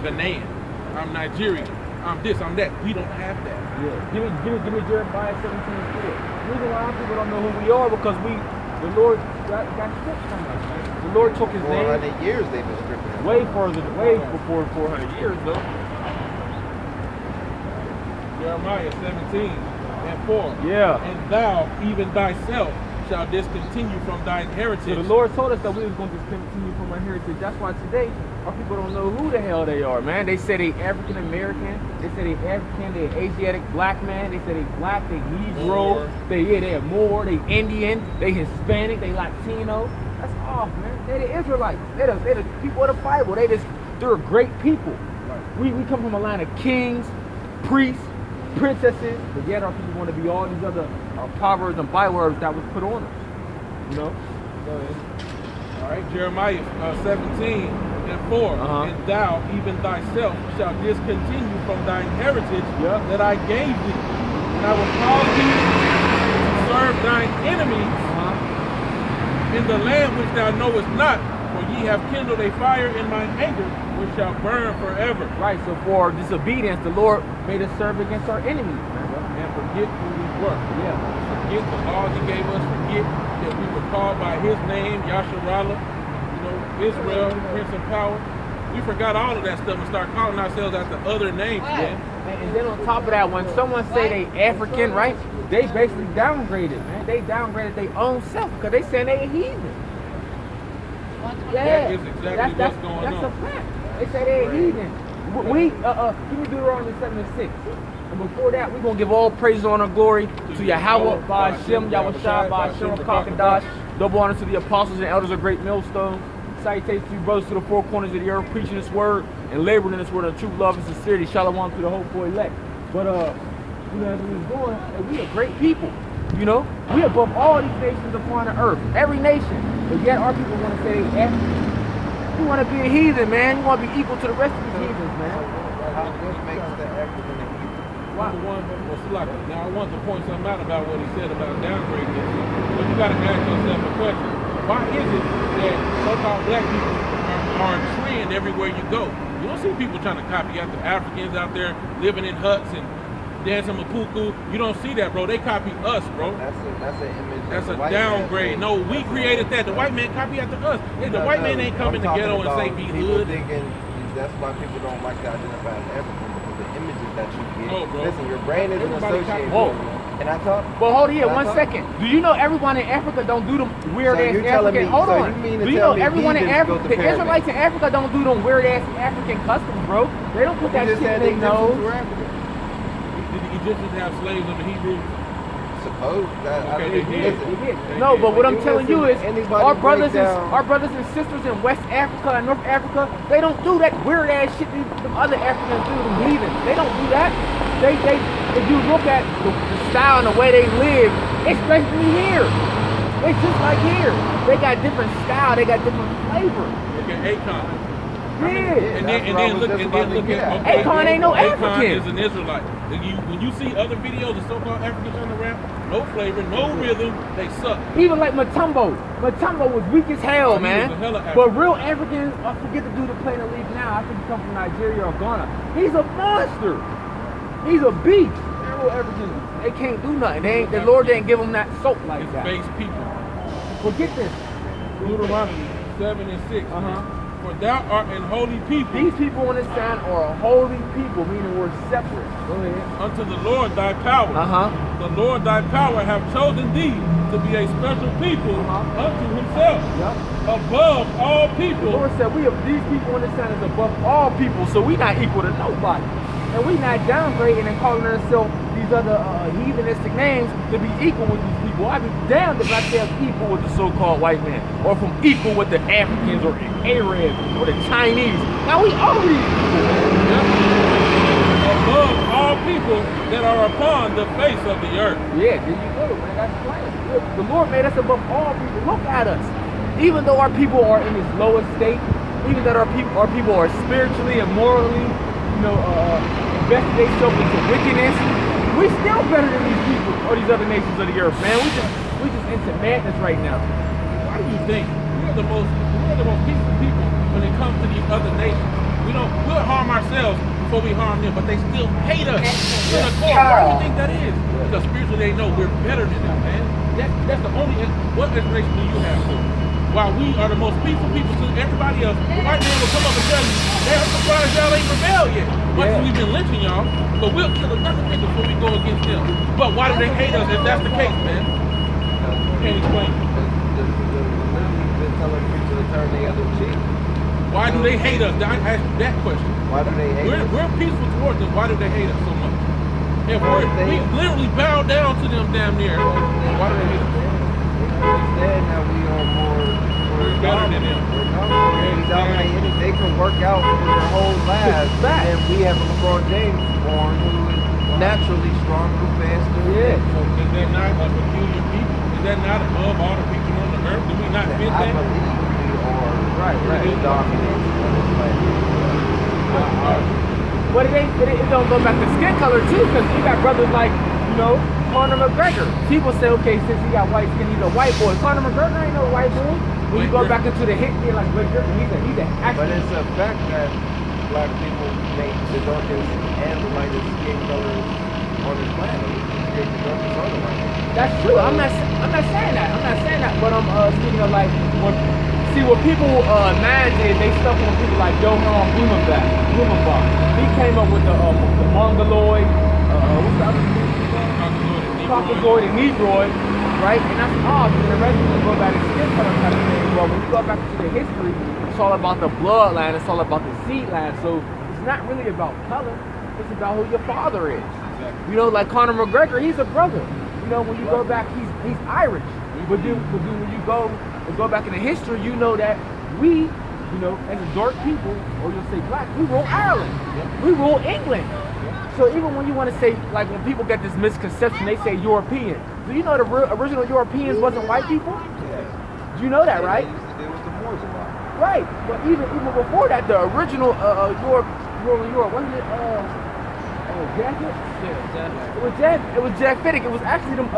Ghanaian, I'm Nigerian, I'm this, I'm that. We don't have that. Yeah. Give me Jeremiah 17:4. The reason why people don't know who we are because the Lord got stripped from us. Man. The Lord took his name. 400 years they've been stripping him. Way before 400 years though. Jeremiah 17:4. Yeah. And thou, even thyself, shall discontinue from thine heritage. So the Lord told us that we was going to discontinue from our heritage. That's why today our people don't know who the hell they are, man. They say they African American, they say they African, they Asiatic black man, they say they black, they Negro, they're Moor, they Indian, they Hispanic, they Latino. That's off, man. They're the Israelites. They're the people of the Bible. They're great people. Right. We come from a line of kings, priests, princesses, but yet our people want to be all these other proverbs and bywords that was put on us. You know? Go ahead. All right, Jeremiah 17:4. And thou, even thyself, shall discontinue from thine heritage that I gave thee. And I will cause thee to serve thine enemies in the land which thou knowest not, for ye have kindled a fire in mine anger, which shall burn forever. Right, so for disobedience, the Lord made us serve against our enemies. And forget who we were. Yeah. Forget the laws he gave us. Forget that we were called by his name, Yasharallah, Israel, Prince of Power. We forgot all of that stuff and start calling ourselves after other names, man. And then on top of that, when someone say they African, right, they basically downgraded, man. They downgraded their own self because they saying they a heathen. That is exactly what's going on. That's a fact. They say they a heathen. Give me Deuteronomy 7:6. And before that, we're going to give all praise, honor, glory to Yahweh, Ba'ashem, Yahushua, Ba'ashem, Kakadash. Double honor to the apostles and elders of Great Millstone. Salutations to you brothers to the four corners of the earth, preaching this word and laboring in this word of truth, love, and sincerity. Shalom to the hopeful elect. But, as we was going, we are great people. You know, we above all these nations upon the earth, every nation. But yet our people want to say they African. You want to be a heathen, man. You want to be equal to the rest of these heathens, man. How what makes the African a heathen? Now I want to point something out about what he said about downgrading this. But you got to ask yourself a question. Why is it that so-called black people are a trend everywhere you go? You don't see people trying to copy after Africans out there living in huts and dancing mapuku. You don't see that, bro. They copy us, bro. That's an image. That's a downgrade. No, we created that. The white man copy after us. Hey, the white man ain't coming to the ghetto and say be hood. That's why people don't like to identify as African, because the images that you get. Oh, bro. Listen, your brain isn't associated with it. Can I talk? But hold here, 1 second. Do you know everyone in Africa don't do them weird ass African? Hold on. Do you know everyone in Africa, the Israelites in Africa don't do them weird ass African customs, bro? They don't put that shit in their nose. Did the Egyptians have slaves of the Hebrews? Suppose that. Okay, they did. No, but what I'm telling you is, our brothers and sisters in West Africa and North Africa, they don't do that weird ass shit the other Africans do, them heathens. They don't do that. If you look at the style and the way they live, it's basically here. It's just like here. They got different style. They got different flavor. Look at Akon. Yeah. And then look at Akon ain't no African. Akon is an Israelite. When you see other videos of so-called Africans on the rap, no flavor, no rhythm, they suck. Even like Matumbo. Matumbo was weak as hell, man. But real Africans, I forget the dude that play in the league now. I think he come from Nigeria or Ghana. He's a monster. He's a beast. Real Africans, they can't do nothing. The Lord didn't give them that soap like that. Base people. Forget this. Deuteronomy 7:6. For thou art an holy people. These people on this sign are a holy people, meaning we're separate. Go ahead. Unto the Lord thy power. The Lord thy power have chosen thee to be a special people unto himself. Above all people. The Lord said these people on this sign is above all people, so we not equal to nobody. And we not downgrading and calling ourselves these other heathenistic names to be equal with these people. I'd be damned if I said equal with the so-called white man, or from equal with the Africans or Arabs or the Chinese. Now we all these people. Above all people that are upon the face of the earth. Yeah, there you go, man. That's plain. The Lord made us above all people. Look at us. Even though our people are in this lowest state, even that our people are spiritually and morally, invested themselves into wickedness, we still better than these people or these other nations of the earth, man. We just into madness right now. Why do you think we're the most peaceful people when it comes to these other nations? We'll harm before we harm them, but they still hate us to the core. Why do you think that is? Because spiritually they know we're better than them, man. That's the only. What explanation do you have for it? While we are the most peaceful people to everybody else, the white man will come up and tell you, they're surprised y'all ain't rebelled yet. Much as we've been lynching y'all, but we'll kill another nigga before we go against them. But why do they hate us if that's the case, man? Can't explain it. Been telling people to turn the other cheek. Why do they hate us? I asked you that question. Why do they hate us? We're peaceful towards them. Why do they hate us so much? And we literally bow down to them damn near. Why do they hate us? Instead, now we are we're better than them. They can work out for their whole lives. And we have a LeBron James born who is naturally stronger, faster. Yeah. So is that not a peculiar people? Is that not above all the people on the earth? Do we not fit that? I believe we are dominant on this planet. But it don't go back to skin color too, because you got brothers like, you know, Conor McGregor. People say, okay, since he got white skin, he's a white boy. Conor McGregor ain't no white boy. When you go back into the history, like Blake Griffin, he's a But it's a fact that black people make the darkest and the lightest skin colors on this planet. The darkest or the lightest. That's true. I'm not saying that. I'm not saying that. But I'm speaking of like what people imagine, they stuff on people like Johann Blumenbach. He came up with the Mongoloid, what's the other thing? Caucasoid and Negroid, right? And that's odd, because the rest of them go back to skin color kind of thing. Well, when you go back to the history, it's all about the bloodline, it's all about the seed line. So it's not really about color, it's about who your father is. Exactly. You know, like Conor McGregor, he's a brother. You know, when you go back, he's Irish. But then when you go back in the history, you know that we, you know, as a dark people, or you'll say black, we rule Ireland. We rule England. So even when you want to say, like when people get this misconception, they say European. Do you know the original Europeans wasn't white people? Yeah. Do you know that, right? They used to deal with the Moors a lot. Right. But even before that, the original Europe, wasn't it Jacket? Yeah, it was Jack Fiddick. It was actually them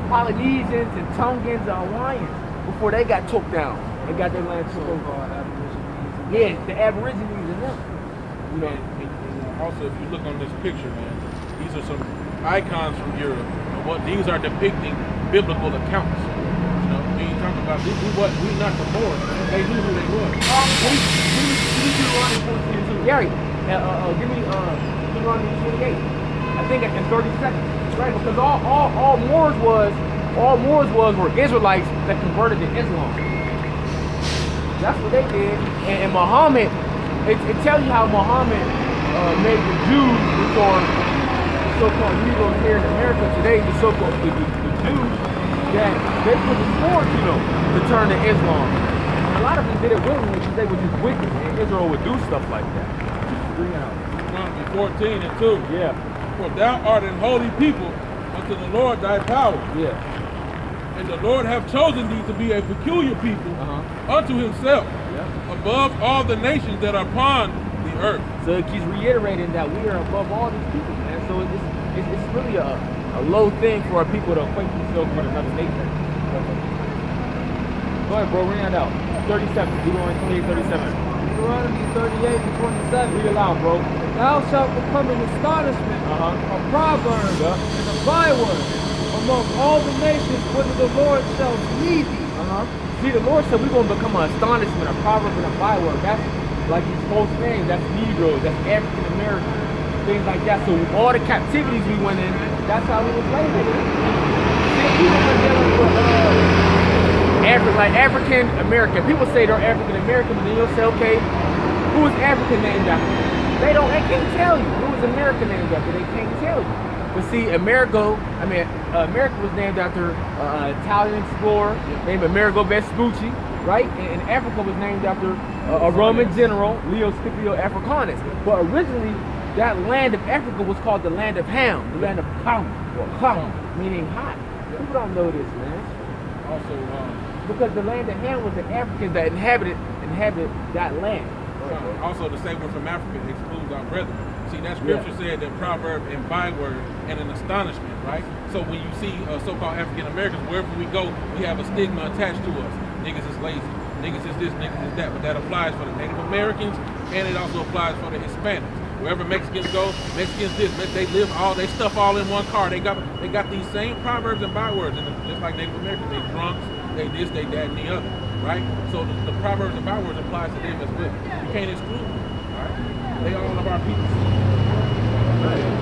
Polynesians and Tongans and Hawaiians before they got took down. They got their land took over. Yeah, the Aborigines and them. You know. Also, if you look on this picture, man, these are some icons from Europe. And what these are depicting biblical accounts. You know, when you talk about this, we not the Moors. They knew who they were. Gary, give me Deuteronomy 28. I think in 30 seconds, right? Because all Moors were Israelites that converted to Islam. That's what they did. And Muhammad, it tells you how Muhammad made the Jews, which are the so-called Negroes here in America today, the so-called the Jews, that they put the sword, you know, to turn to Islam. And a lot of them did it willingly because they were just wicked, and Israel would do stuff like that. Deuteronomy 14 and 2. Yeah. For thou art an holy people unto the Lord thy power. Yeah. And the Lord hath chosen thee to be a peculiar people unto himself, above all the nations that are upon the earth. So it keeps reiterating that we are above all these people, man. So it's really a low thing for our people to equate themselves with another nation. Go ahead, bro, read that out. 37, Deuteronomy 28, 37. Deuteronomy 38 and 27. Read it loud, bro. Thou shalt become an astonishment, a proverb, and a byword among all the nations, whither the Lord shall lead thee. See, the Lord said we're going to become an astonishment, a proverb, and a byword. That's like his false names. That's Negroes, that's African Americans, things like that. So all the captivities we went in, that's how we was labeled. Even when dealing with like African American, people say they're African American, but then you'll say, okay, who is African named after? They can't tell you. Who is American named after? They can't tell you. But see, America was named after an Italian explorer named Amerigo Vespucci, right? And Africa was named after a Roman general, Leo Scipio Africanus. But originally, that land of Africa was called the land of Ham, the land of Ham, or Ham, meaning hot. People don't know this, man. Also, because the land of Ham was the Africans that inhabited that land. Also, the same word from Africa excludes our brethren. See, that scripture said that proverb and byword and an astonishment, right? So when you see so-called African Americans, wherever we go, we have a stigma attached to us. Niggas is lazy. Niggas is this, niggas is that. But that applies for the Native Americans and it also applies for the Hispanics. Wherever Mexicans go, Mexicans they live they stuff all in one car. They got these same proverbs and bywords, and just like Native Americans, they drunks, they this, they that, and the other, right? So the proverbs and bywords applies to them as well. You can't exclude them, right? They all of our people. Right.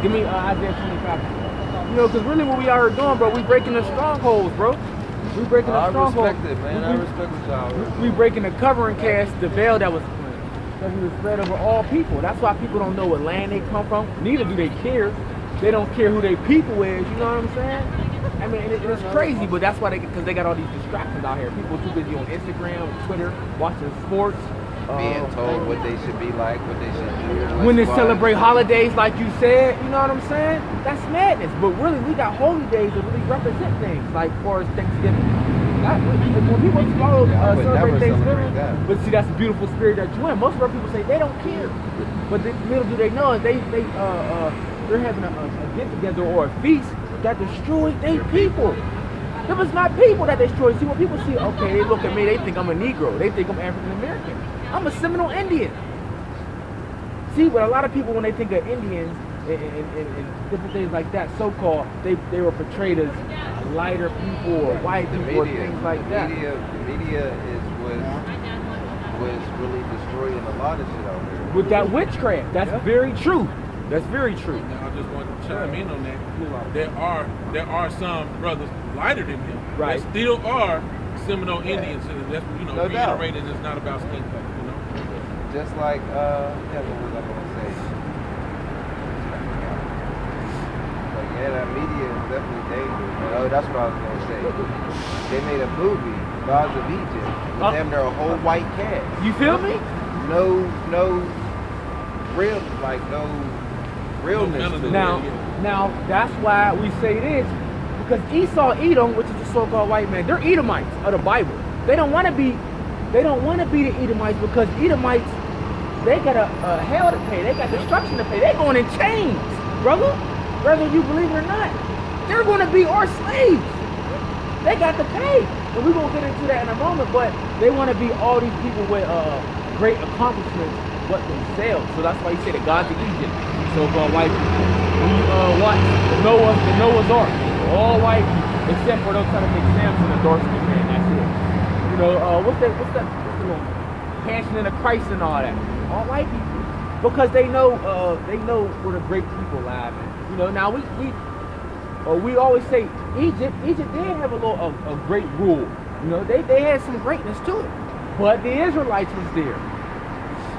Give me Isaiah 25. You know, because really what we out here doing, bro, we breaking the strongholds, bro. We breaking the strongholds. I respect it, man. I respect what y'all. We breaking the covering cast, the veil that was spread over all people. That's why people don't know what land they come from. Neither do they care. They don't care who their people is. You know what I'm saying? I mean, it's crazy, but that's why because they got all these distractions out here. People too busy on Instagram, Twitter, watching sports. Being told what they should be like, what they should do. When they celebrate holidays, like you said, you know what I'm saying? That's madness. But really, we got holy days that really represent things, like for Thanksgiving. When people celebrate Thanksgiving, but see, that's the beautiful spirit that you in. Most of our people say they don't care, but little do they know is they're having a get together or a feast that destroyed their people. It was not people that destroyed. See, when people see, okay, they look at me, they think I'm a Negro, they think I'm African American. I'm a Seminole Indian. See, but a lot of people, when they think of Indians and different things like that, so-called, they were portrayed as lighter people or white people or things like that. The media was really destroying a lot of shit out there. With that witchcraft, that's very true. That's very true. Now, I just want to chime in on that. There are some brothers lighter than him. Right. There still are Seminole Indians. And that's No doubt. reiterated. It's not about skin color. You know. Just like what was I gonna say? Like that media is definitely dangerous. Oh, that's what I was gonna say. They made a movie, Gods of Egypt. With them, they're a whole white cast. You feel me? No realness to it. Now that's why we say this, because Esau, Edom, which is the so-called white man, they're Edomites of the Bible. They don't want to be the Edomites because Edomites, they got a hell to pay. They got destruction to pay. They're going in chains, brother. Whether you believe it or not, they're going to be our slaves. They got to pay, and we're going to get into that in a moment. But they want to be all these people with great accomplishments, but themselves. So that's why you say the gods of Egypt, so-called white people. When you watch the Noah's Ark, all white people, except for those trying to make Samson a dark skinned man. That's it. You know, what's the little Passion in the Christ and all that? All white people, because they know where the great people lie. You know, now we always say Egypt did have a great rule. You know, they had some greatness to it, but the Israelites was there.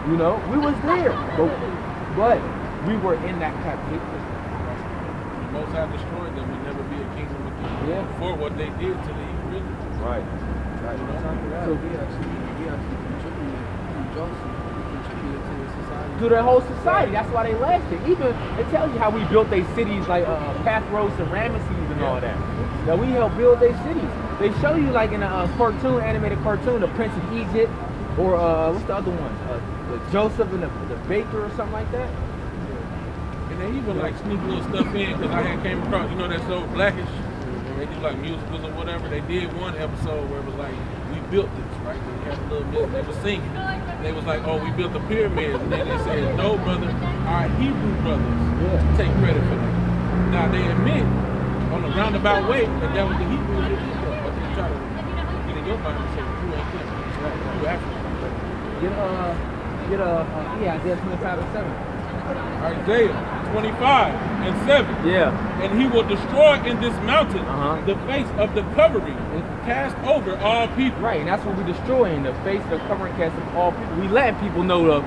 You know, we was there, but we were in that captivity. The Most High destroyed them and never be a kingdom again. Yeah. For what they did to the Israelites. Right. You know? So we actually contributed to the society. To the whole society. That's why they lasted. Even it tells you how we built their cities, like Pathros and Ramesses and all that. That we helped build their cities. They show you like in a animated cartoon, the Prince of Egypt, or what's the other one? The Joseph and the Baker or something like that. And they even like sneak little stuff in, because I came across, you know, that show Blackish, where they do like musicals or whatever. They did one episode where it was like, we built this, right? They had a little music, they were singing. They was like, oh, we built the pyramids. And then they said, no, brother, our Hebrew brothers take credit for that. Now they admit on a roundabout way that was the Hebrews that did that, but they try to get in your mind and say, you ain't this, you African. Isaiah 25:7. Isaiah 25:7. Yeah. And he will destroy in this mountain the face of the covering and cast over all people. Right, and that's what we're destroying, the face, the covering cast of all people. We letting people know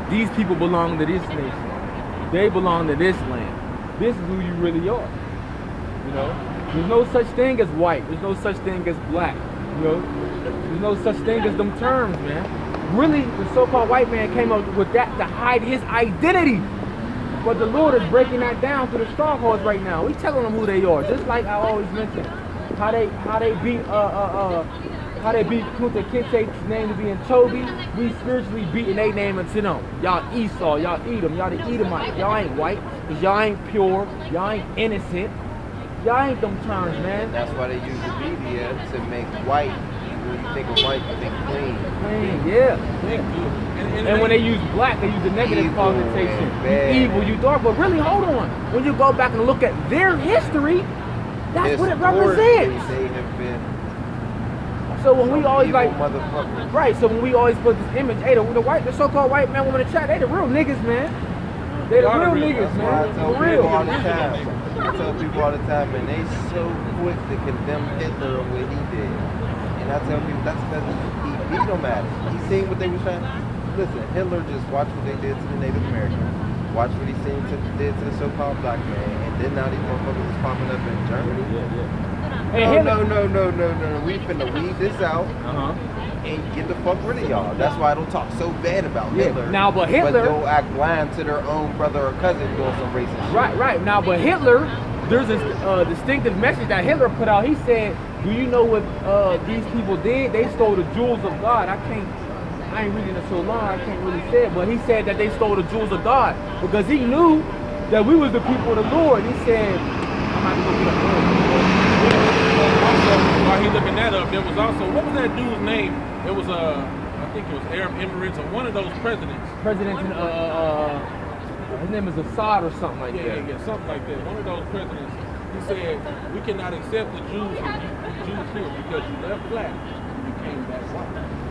these people belong to this nation. They belong to this land. This is who you really are. You know? There's no such thing as white. There's no such thing as black. You know? There's no such thing as them terms, man. Really, the so-called white man came up with that to hide his identity. But the Lord is breaking that down through the strongholds right now. We telling them who they are, just like I always mention. How they beat Kunta Kinte's name to be in Toby. We spiritually beating their name into them. Y'all Esau, y'all Edom, y'all the Edomites. Y'all ain't white, cause y'all ain't pure, y'all ain't innocent. Y'all ain't them terms, man. That's why they use the media to make white you think of white, you think clean. Yeah. And when they they use black, they use the negative Evil connotation. and bad. You evil, you dark. But really, hold on. When you go back and look at their history, that's what it represents. They have been So when we always evil like, motherfuckers. right? So when we always put this image, hey, the so-called white man, woman in the chat, they the real niggas, man. They the real niggas, That's why I man. tell For people real. all the time. I tell people all the time, and they so quick to condemn Hitler and what he did. And I tell people that's because he beat them at it. He seen what they were trying. Listen, Hitler just watched what they did to the Native Americans. Watch what he did to the so-called black man, and then now these motherfuckers is popping up in Germany. Hey, No. We finna weed this out and get the fuck rid of y'all. That's why I don't talk so bad about Hitler. Now, but Hitler, but they'll act blind to their own brother or cousin doing some racist shit. right. Now, but Hitler, there's this distinctive message that Hitler put out. He said, "Do you know what these people did? They stole the jewels of God." I ain't reading it so long, I can't really say it, but he said that they stole the jewels of God because he knew that we was the people of the Lord. He said, I'm not gonna get Also, while he's looking that up, there was also, what was that dude's name? It was I think it was Arab Emirates or one of those presidents. President, his name is Assad or something like that. Yeah, something like that. One of those presidents, he said, we cannot accept the Jews here because you left black and you came back white.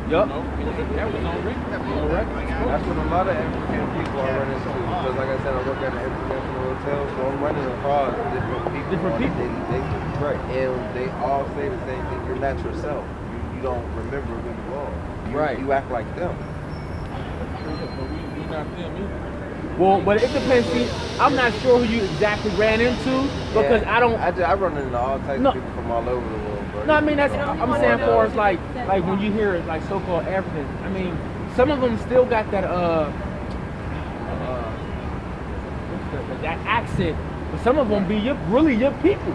Yup. You know? And that was on record. That's what a lot of African people are running into. Because like I said, I work at an international hotel, so I'm running across different people. Right. And they all say the same thing. You're not yourself. You don't remember who you are. Right. You act like them. But we not them either. Well, but it depends. See, I'm not sure who you exactly ran into because I don't. I run into all types of people from all over the world, bro. No, I mean I'm saying for as like when you hear like so-called Africans, I mean some of them still got that that accent, but some of them be really your people.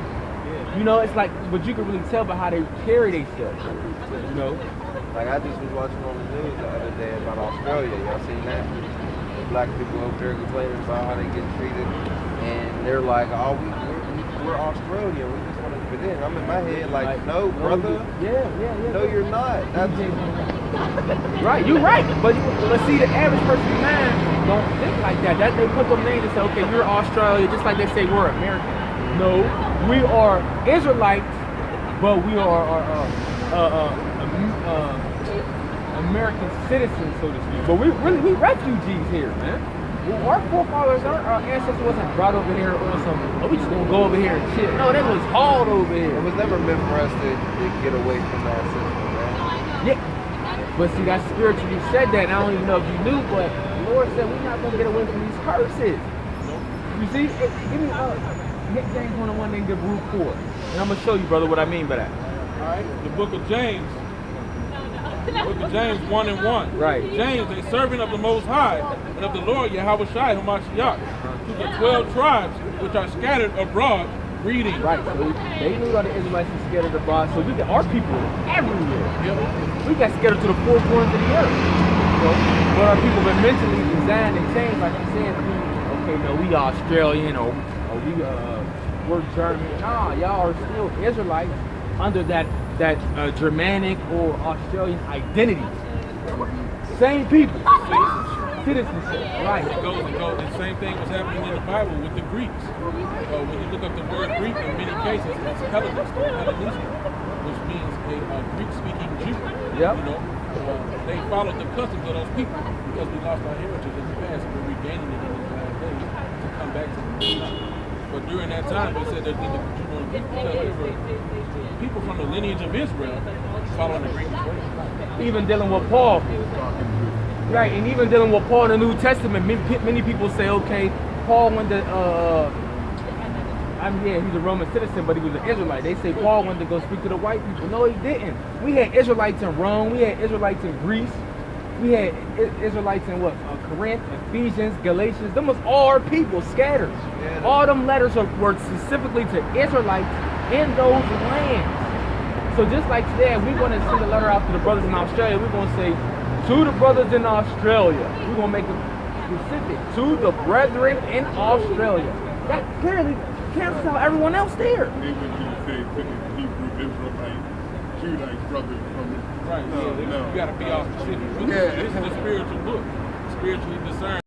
You know, it's like, but you can really tell by how they carry themselves. You know, like I just was watching on the news the other day about Australia. Y'all seen that? Black people over there complaining about how they get treated, and they're like, "Oh, we're Australian. We just want to fit in." I'm in my head like, "No, brother. Yeah. No, you're not. That's right. You're right. But see, the average person's mind don't think like that. That they put them names and say, "Okay, you're Australia," just like they say we're American. No, we are Israelites, but we are American citizens, so to speak. But we refugees here, man. Well, our forefathers, our ancestors wasn't brought over here on some, oh, we just gonna go over here and chill. No, they was hauled over here. It was never meant for us to get away from that system, man. Yeah. But see, that's spiritual. You said that, and I don't even know if you knew, but the Lord said we're not gonna get away from these curses. You see, give me James 1:1 and give root 4. And I'm gonna show you, brother, what I mean by that. All right, the book of James. Book of James 1:1. Right. James, a servant of the Most High and of the Lord Yahweh Shai Hamashiach, to the 12 tribes which are scattered abroad, reading. Right. So they knew that the Israelites were scattered abroad. So we got our people everywhere. Yep. We got scattered to the four corners of the earth. So, but our people been mentally designed and changed, like you said. Okay, no, we Australian or we're German. Nah, y'all are still Israelites under that Germanic or Australian identity. Same people. Citizenship. Right. It goes. The same thing was happening in the Bible with the Greeks. When you look up the word Greek, in many cases, it's Hellenist or Hellenistic, which means a Greek-speaking Jew. Yep. You know, they followed the customs of those people because we lost our heritage in the past. We're regaining it in these last days to come back to the But during that time, they said there's neither Jew nor Greek because there were people from the lineage of Israel following the Greek way. Even dealing with Paul. Right, and even dealing with Paul in the New Testament, many people say, okay, Paul went to, he's a Roman citizen, but he was an Israelite. They say Paul went to go speak to the white people. No, he didn't. We had Israelites in Rome. We had Israelites in Greece. We had Israelites in what? Corinth, Ephesians, Galatians. Them was all our people scattered. Yeah, all them letters were specifically to Israelites in those lands. So just like today, we're going to send a letter out to the brothers in Australia. We're going to say, to the brothers in Australia. We're going to make it specific. To the brethren in Australia. That clearly cancels out everyone else there. Even when you say to the Hebrew Israelite, Judite brothers from Right. No. You got to be all specific. This is a spiritual book, spiritually discerned.